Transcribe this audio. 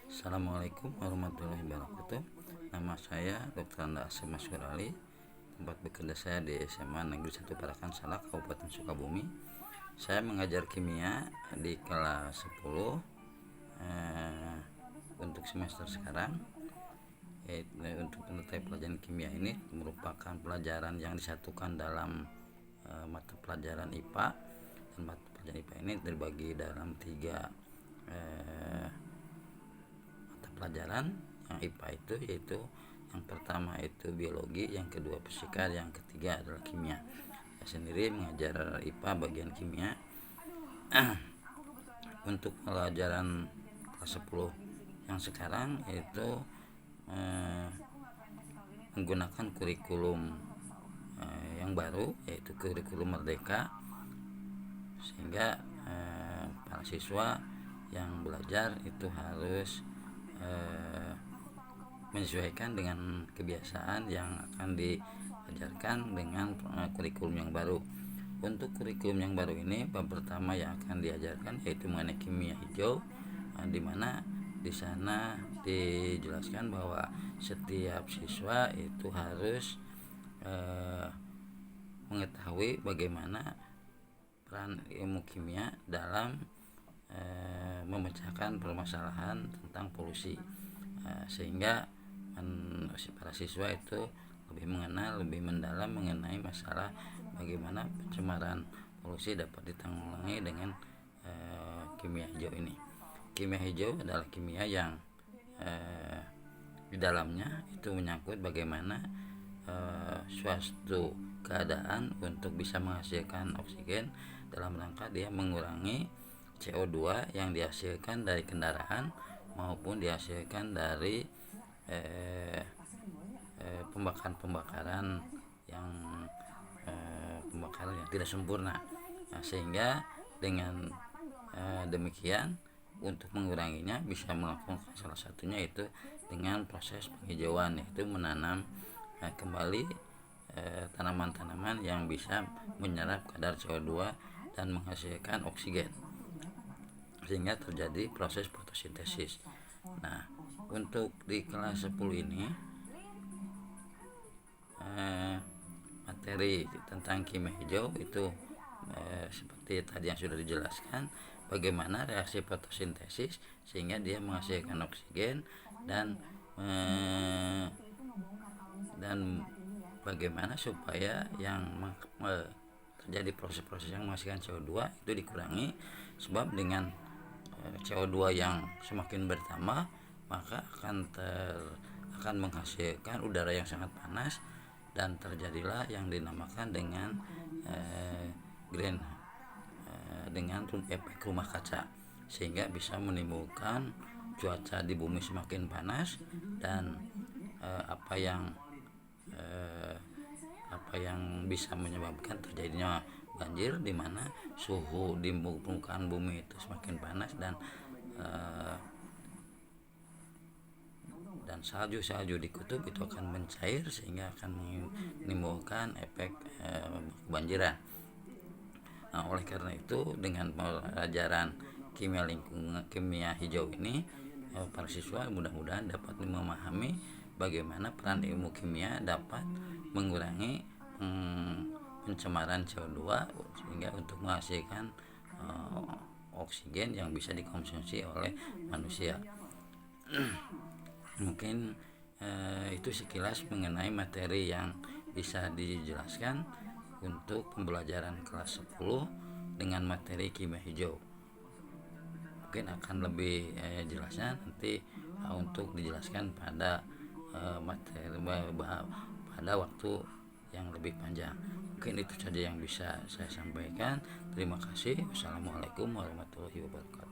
Assalamualaikum warahmatullahi wabarakatuh. Nama saya Dr. Anda Asep Masyhur Ali. Tempat bekerja saya di SMA Negeri 1 Parakan Salak, Kabupaten Sukabumi. Saya mengajar kimia di kelas 10 untuk semester sekarang. Untuk mata pelajaran kimia ini merupakan pelajaran yang disatukan dalam mata pelajaran IPA, dan mata pelajaran IPA ini terbagi dalam 3 mata pelajaran yang IPA itu, yaitu yang pertama itu biologi, yang kedua fisika, yang ketiga adalah kimia. Saya sendiri mengajar IPA bagian kimia. Untuk pelajaran kelas 10 yang sekarang yaitu menggunakan kurikulum yang baru, yaitu kurikulum Merdeka, sehingga para siswa yang belajar itu harus menyesuaikan dengan kebiasaan yang akan diajarkan dengan kurikulum yang baru. Untuk kurikulum yang baru ini, bab pertama yang akan diajarkan yaitu mengenai kimia hijau, di mana di sana dijelaskan bahwa setiap siswa itu harus mengetahui bagaimana peran ilmu kimia dalam memecahkan permasalahan tentang polusi, sehingga para siswa itu lebih mengenal, lebih mendalam mengenai masalah bagaimana pencemaran polusi dapat ditanggulangi dengan kimia hijau ini. Kimia hijau adalah kimia yang di dalamnya itu menyangkut bagaimana suatu keadaan untuk bisa menghasilkan oksigen dalam rangka dia mengurangi CO2 yang dihasilkan dari kendaraan maupun dihasilkan dari pembakaran yang tidak sempurna. Sehingga dengan demikian untuk menguranginya bisa melakukan salah satunya itu dengan proses penghijauan, yaitu menanam kembali tanaman-tanaman yang bisa menyerap kadar CO2 dan menghasilkan oksigen, sehingga terjadi proses fotosintesis. Nah, untuk di kelas 10 ini materi tentang kimia hijau itu seperti tadi yang sudah dijelaskan, bagaimana reaksi fotosintesis sehingga dia menghasilkan oksigen, dan bagaimana supaya yang terjadi proses-proses yang menghasilkan CO2 itu dikurangi, sebab dengan CO2 yang semakin bertambah maka akan menghasilkan udara yang sangat panas, dan terjadilah yang dinamakan dengan dengan efek rumah kaca, sehingga bisa menimbulkan cuaca di bumi semakin panas, dan apa yang bisa menyebabkan terjadinya banjir, di mana suhu di permukaan bumi itu semakin panas, dan salju di kutub itu akan mencair sehingga akan menimbulkan efek kebanjiran. Nah, oleh karena itu dengan pelajaran kimia hijau ini, para siswa mudah-mudahan dapat memahami bagaimana peran ilmu kimia dapat mengurangi pencemaran CO2 sehingga untuk menghasilkan oksigen yang bisa dikonsumsi oleh manusia. Mungkin itu sekilas mengenai materi yang bisa dijelaskan untuk pembelajaran kelas 10 dengan materi kimia hijau. Mungkin akan lebih jelasnya nanti untuk dijelaskan pada materi pada waktu yang lebih panjang. Mungkin itu saja yang bisa saya sampaikan. Terima kasih. Wassalamualaikum warahmatullahi wabarakatuh.